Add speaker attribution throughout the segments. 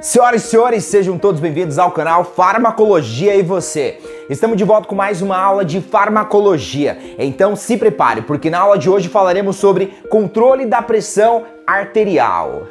Speaker 1: Senhoras e senhores, sejam todos bem-vindos ao canal Farmacologia e Você. Estamos de volta com mais uma aula de farmacologia. Então se prepare, porque na aula de hoje falaremos sobre controle da pressão arterial.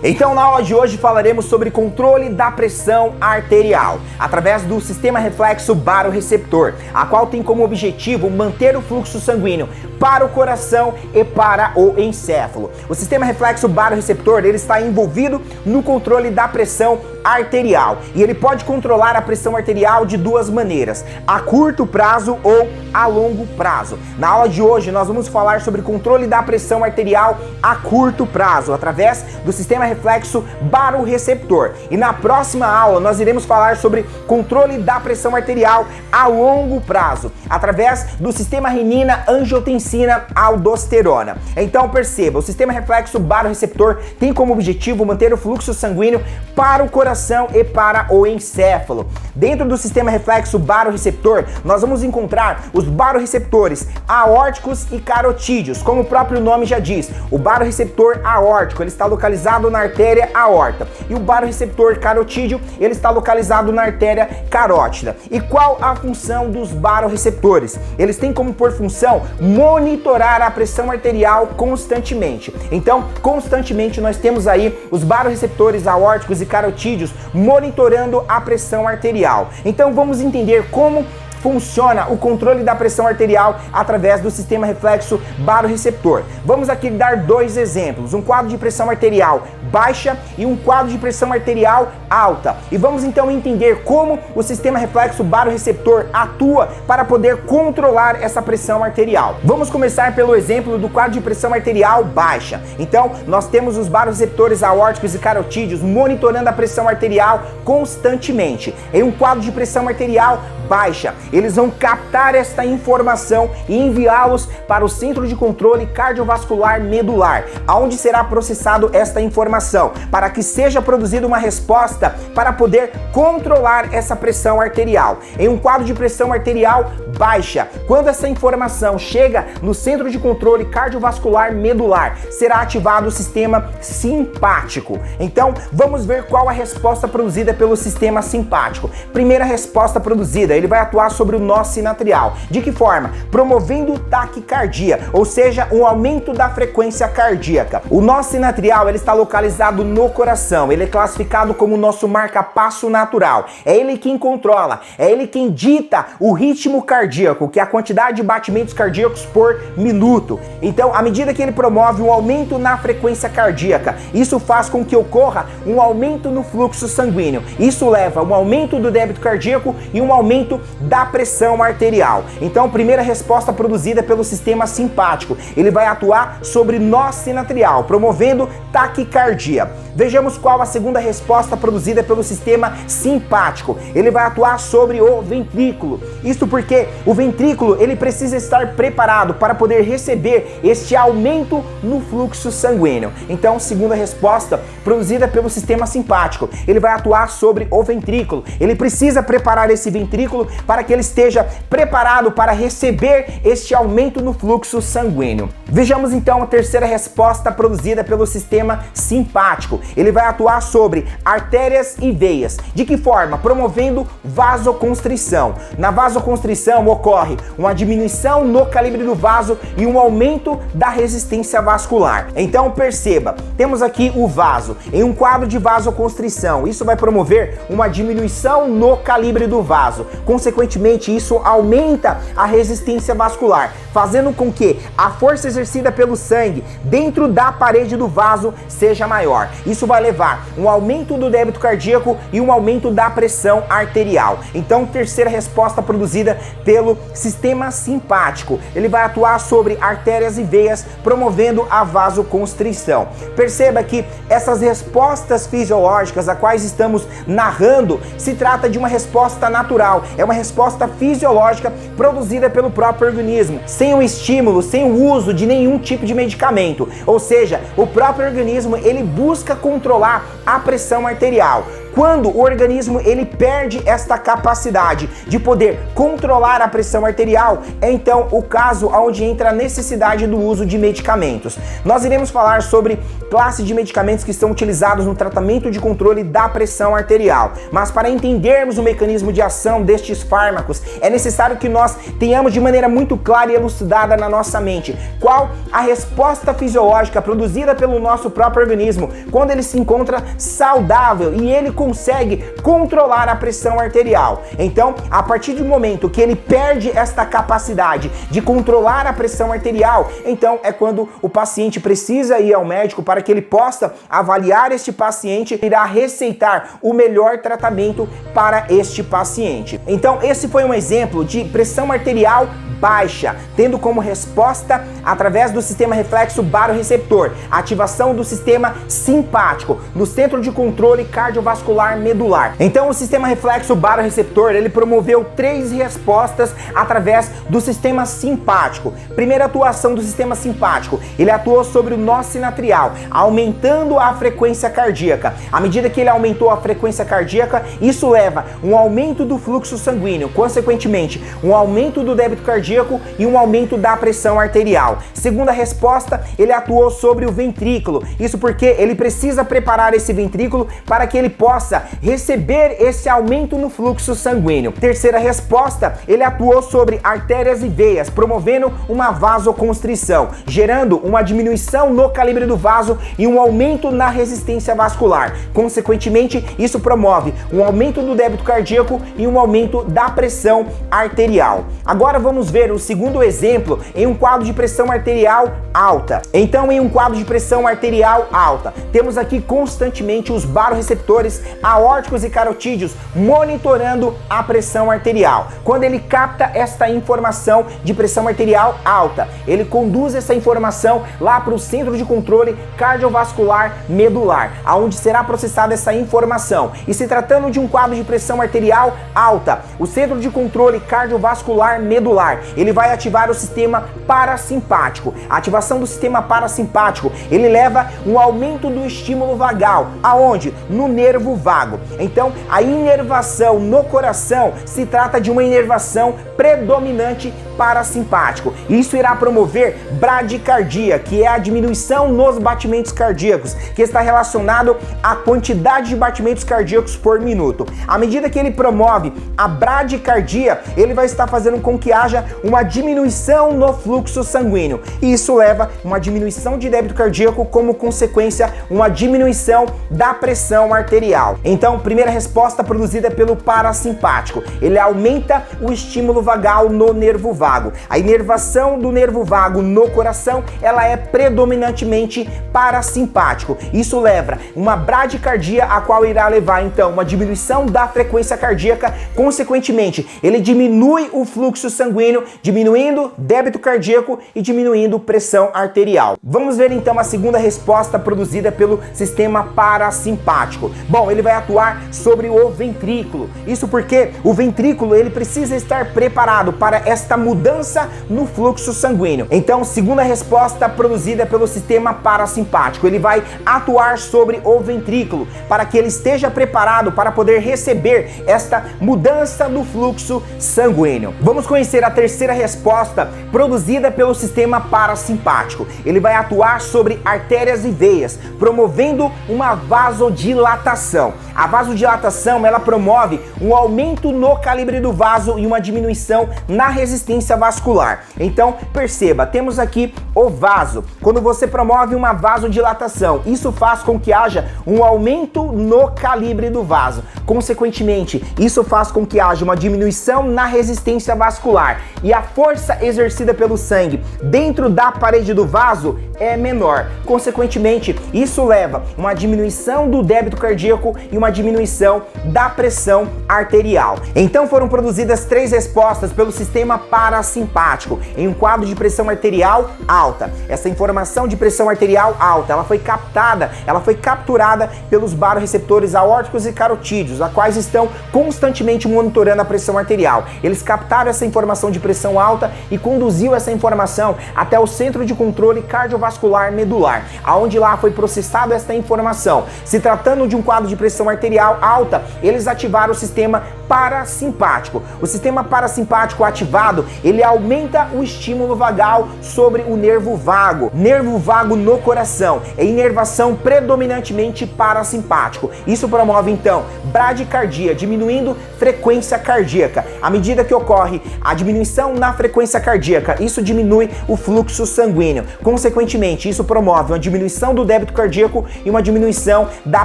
Speaker 1: Então, na aula de hoje falaremos sobre controle da pressão arterial, através do sistema reflexo baroreceptor, a qual tem como objetivo manter o fluxo sanguíneo para o coração e para o encéfalo. O sistema reflexo baroreceptor, ele está envolvido no controle da pressão arterial, e ele pode controlar a pressão arterial de duas maneiras, a curto prazo ou a longo prazo. Na aula de hoje nós vamos falar sobre controle da pressão arterial a curto prazo, através do sistema reflexo baroreceptor. E na próxima aula nós iremos falar sobre controle da pressão arterial a longo prazo, através do sistema renina-angiotensina-aldosterona. Então perceba, o sistema reflexo baroreceptor tem como objetivo manter o fluxo sanguíneo para o coração e para o encéfalo. Dentro do sistema reflexo baroreceptor, nós vamos encontrar os baroreceptores aórticos e carotídeos, como o próprio nome já diz. O baroreceptor aórtico, ele está localizado na artéria aorta, e o baroreceptor carotídeo, ele está localizado na artéria carótida. E qual a função dos baroreceptores? Eles têm como por função monitorar a pressão arterial constantemente. Então, constantemente nós temos aí os baroreceptores aórticos e carotídeos monitorando a pressão arterial. Então, vamos entender como funciona o controle da pressão arterial através do sistema reflexo baroreceptor. Vamos aqui dar dois exemplos, um quadro de pressão arterial baixa e um quadro de pressão arterial alta. E vamos então entender como o sistema reflexo baroreceptor atua para poder controlar essa pressão arterial. Vamos começar pelo exemplo do quadro de pressão arterial baixa. Então, nós temos os baroreceptores aórticos e carotídeos monitorando a pressão arterial constantemente. Em um quadro de pressão arterial baixa, eles vão captar esta informação e enviá-los para o centro de controle cardiovascular medular, onde será processado esta informação, para que seja produzida uma resposta para poder controlar essa pressão arterial. Em um quadro de pressão arterial baixa, quando essa informação chega no centro de controle cardiovascular medular, será ativado o sistema simpático. Então, vamos ver qual a resposta produzida pelo sistema simpático. Primeira resposta produzida, ele vai atuar sobre o nó sinatrial. De que forma? Promovendo taquicardia, ou seja, um aumento da frequência cardíaca. O nó sinatrial, ele está localizado no coração, ele é classificado como o nosso marca-passo natural. É ele quem controla, é ele quem dita o ritmo cardíaco, que é a quantidade de batimentos cardíacos por minuto. Então, à medida que ele promove um aumento na frequência cardíaca, isso faz com que ocorra um aumento no fluxo sanguíneo. Isso leva a um aumento do débito cardíaco e um aumento da pressão arterial. Então, primeira resposta produzida pelo sistema simpático, ele vai atuar sobre nó sinatrial, promovendo taquicardia. Vejamos qual a segunda resposta produzida pelo sistema simpático. Ele vai atuar sobre o ventrículo. Isto porque o ventrículo, ele precisa estar preparado para poder receber este aumento no fluxo sanguíneo. Então, segunda resposta produzida pelo sistema simpático, ele vai atuar sobre o ventrículo. Ele precisa preparar esse ventrículo para que ele esteja preparado para receber este aumento no fluxo sanguíneo. Vejamos então a terceira resposta produzida pelo sistema simpático. Ele vai atuar sobre artérias e veias. De que forma? Promovendo vasoconstrição. Na vasoconstrição ocorre uma diminuição no calibre do vaso e um aumento da resistência vascular. Então perceba, temos aqui o vaso em um quadro de vasoconstrição. Isso vai promover uma diminuição no calibre do vaso. Consequentemente, isso aumenta a resistência vascular, fazendo com que a força exercida pelo sangue dentro da parede do vaso seja maior. Isso vai levar um aumento do débito cardíaco e um aumento da pressão arterial. Então, terceira resposta produzida pelo sistema simpático, ele vai atuar sobre artérias e veias, promovendo a vasoconstrição. Perceba que essas respostas fisiológicas a quais estamos narrando, se trata de uma resposta natural, é uma resposta fisiológica produzida pelo próprio organismo, sem o estímulo, sem o uso de nenhum tipo de medicamento. Ou seja, o próprio organismo, ele busca controlar a pressão arterial. Quando o organismo ele perde esta capacidade de poder controlar a pressão arterial, é então o caso onde entra a necessidade do uso de medicamentos. Nós iremos falar sobre classe de medicamentos que são utilizados no tratamento de controle da pressão arterial. Mas para entendermos o mecanismo de ação destes fármacos, é necessário que nós tenhamos de maneira muito clara e elucidada na nossa mente qual a resposta fisiológica produzida pelo nosso próprio organismo quando ele se encontra saudável e ele consegue controlar a pressão arterial. Então, a partir do momento que ele perde esta capacidade de controlar a pressão arterial, então é quando o paciente precisa ir ao médico para que ele possa avaliar este paciente e irá receitar o melhor tratamento para este paciente. Então, esse foi um exemplo de pressão arterial baixa, tendo como resposta através do sistema reflexo barorreceptor, ativação do sistema simpático no centro de controle cardiovascular medular. Então o sistema reflexo barorreceptor, ele promoveu 3 respostas através do sistema simpático. Primeira atuação do sistema simpático, ele atuou sobre o nó sinatrial, aumentando a frequência cardíaca. À medida que ele aumentou a frequência cardíaca, isso leva um aumento do fluxo sanguíneo, consequentemente um aumento do débito cardíaco e um aumento da pressão arterial. Segunda resposta, ele atuou sobre o ventrículo. Isso porque ele precisa preparar esse ventrículo para que ele possa receber esse aumento no fluxo sanguíneo. Terceira resposta, ele atuou sobre artérias e veias, promovendo uma vasoconstrição, gerando uma diminuição no calibre do vaso e um aumento na resistência vascular. Consequentemente, isso promove um aumento do débito cardíaco e um aumento da pressão arterial. Agora vamos ver o segundo exemplo em um quadro de pressão arterial alta. Então, em um quadro de pressão arterial alta, temos aqui constantemente os barorreceptores aórticos e carotídeos monitorando a pressão arterial. Quando ele capta esta informação de pressão arterial alta, ele conduz essa informação lá para o centro de controle cardiovascular medular, aonde será processada essa informação. E se tratando de um quadro de pressão arterial alta, o centro de controle cardiovascular medular, ele vai ativar o sistema parasimpático. A ativação do sistema parasimpático, ele leva um aumento do estímulo vagal, aonde? No nervo vago. Então, a inervação no coração se trata de uma inervação predominante parasimpático. Isso irá promover bradicardia, que é a diminuição nos batimentos cardíacos, que está relacionado à quantidade de batimentos cardíacos por minuto. À medida que ele promove a bradicardia, ele vai estar fazendo com que haja uma diminuição no fluxo sanguíneo. E isso leva uma diminuição de débito cardíaco, como consequência, uma diminuição da pressão arterial. Então, primeira resposta produzida pelo parasimpático. Ele aumenta o estímulo vagal no nervo vago. A inervação do nervo vago no coração, ela é predominantemente parasimpático. Isso leva uma bradicardia, a qual irá levar, então, uma diminuição da frequência cardíaca. Consequentemente, ele diminui o fluxo sanguíneo, diminuindo débito cardíaco e diminuindo pressão arterial. Vamos ver então a segunda resposta produzida pelo sistema parasimpático. Bom, ele vai atuar sobre o ventrículo. Isso porque o ventrículo, ele precisa estar preparado para esta mudança no fluxo sanguíneo. Então, segunda resposta produzida pelo sistema parasimpático, ele vai atuar sobre o ventrículo para que ele esteja preparado para poder receber esta mudança do fluxo sanguíneo. Vamos conhecer a terceira resposta produzida pelo sistema parasimpático. Ele vai atuar sobre artérias e veias, promovendo uma vasodilatação. A vasodilatação, ela promove um aumento no calibre do vaso e uma diminuição na resistência vascular. Então, perceba, temos aqui o vaso. Quando você promove uma vasodilatação, isso faz com que haja um aumento no calibre do vaso. Consequentemente, isso faz com que haja uma diminuição na resistência vascular e a força exercida pelo sangue dentro da parede do vaso é menor. Consequentemente, isso leva uma diminuição do débito cardíaco e uma diminuição da pressão arterial. Então foram produzidas 3 respostas pelo sistema parasimpático em um quadro de pressão arterial alta. Essa informação de pressão arterial alta, ela foi captada, ela foi capturada pelos barorreceptores aórticos e carotídeos, a quais estão constantemente monitorando a pressão arterial. Eles captaram essa informação de pressão alta e conduziu essa informação até o centro de controle cardiovascular vascular medular, aonde lá foi processado esta informação. Se tratando de um quadro de pressão arterial alta, eles ativaram o sistema parasimpático. O sistema parasimpático ativado, ele aumenta o estímulo vagal sobre o nervo vago. Nervo vago no coração é inervação predominantemente parasimpático. Isso promove então bradicardia, diminuindo frequência cardíaca. À medida que ocorre a diminuição na frequência cardíaca, isso diminui o fluxo sanguíneo. Consequentemente, isso promove uma diminuição do débito cardíaco e uma diminuição da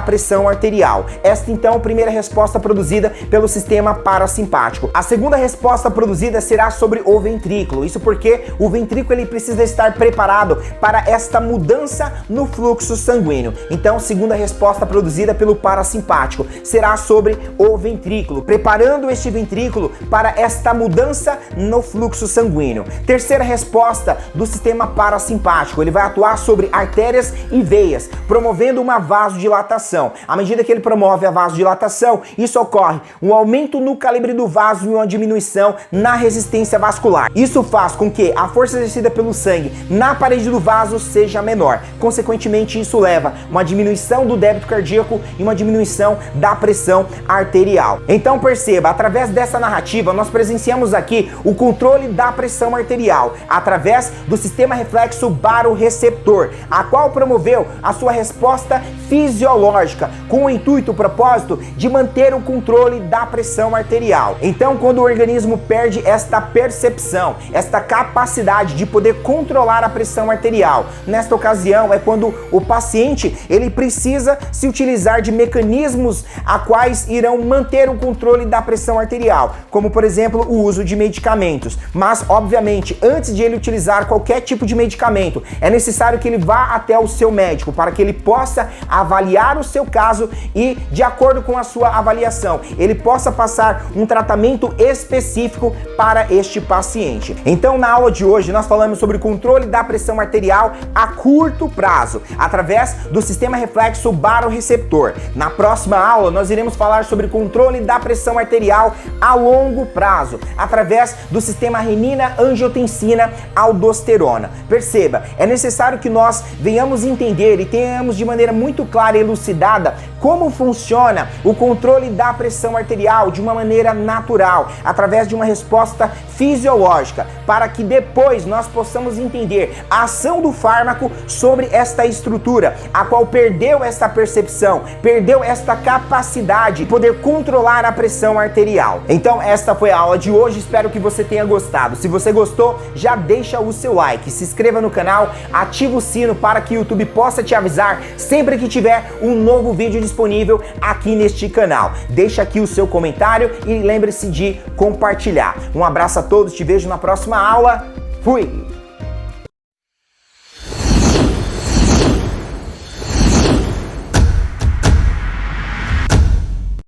Speaker 1: pressão arterial. Esta então é a primeira resposta produzida pelo sistema parasimpático. A segunda resposta produzida será sobre o ventrículo. Isso porque o ventrículo ele precisa estar preparado para esta mudança no fluxo sanguíneo. Então, segunda resposta produzida pelo parasimpático será sobre o ventrículo, preparando este ventrículo para esta mudança no fluxo sanguíneo. Terceira resposta do sistema parasimpático, ele vai atuar sobre artérias e veias, promovendo uma vasodilatação. À medida que ele promove a vasodilatação, isso ocorre um aumento no calibre do vaso e uma diminuição na resistência vascular. Isso faz com que a força exercida pelo sangue na parede do vaso seja menor. Consequentemente, isso leva a uma diminuição do débito cardíaco e uma diminuição da pressão arterial. Então perceba, através dessa narrativa, nós presenciamos aqui o controle da pressão arterial através do sistema reflexo baroreceptor, a qual promoveu a sua resposta fisiológica com o intuito, o propósito de manter o controle da pressão arterial. Então, quando o organismo perde esta percepção, esta capacidade de poder controlar a pressão arterial, nesta ocasião é quando o paciente ele precisa se utilizar de mecanismos a quais irão manter o controle da pressão arterial, como por exemplo o uso de medicamentos. Mas, obviamente, antes de ele utilizar qualquer tipo de medicamento, é necessário que ele vá até o seu médico para que ele possa avaliar o seu caso e, de acordo com a sua avaliação, ele possa passar um tratamento específico para este paciente. Então, na aula de hoje, nós falamos sobre o controle da pressão arterial a curto prazo, através do sistema reflexo baroreceptor. Na próxima aula, nós iremos falar sobre o controle da pressão arterial a longo prazo, através do sistema renina-angiotensina-aldosterona. Perceba, é necessário que nós venhamos entender e tenhamos de maneira muito clara e elucidada como funciona o controle da pressão arterial de uma maneira natural, através de uma resposta fisiológica, para que depois nós possamos entender a ação do fármaco sobre esta estrutura, a qual perdeu esta percepção, perdeu esta capacidade de poder controlar a pressão arterial. Então, esta foi a aula de hoje, espero que você tenha gostado. Se você gostou, já deixa o seu like, se inscreva no canal, ativa o sino para que o YouTube possa te avisar sempre que tiver um novo vídeo disponível aqui neste canal. Deixa aqui o seu comentário e lembre-se de compartilhar. Um abraço a todos, te vejo na próxima aula. Fui!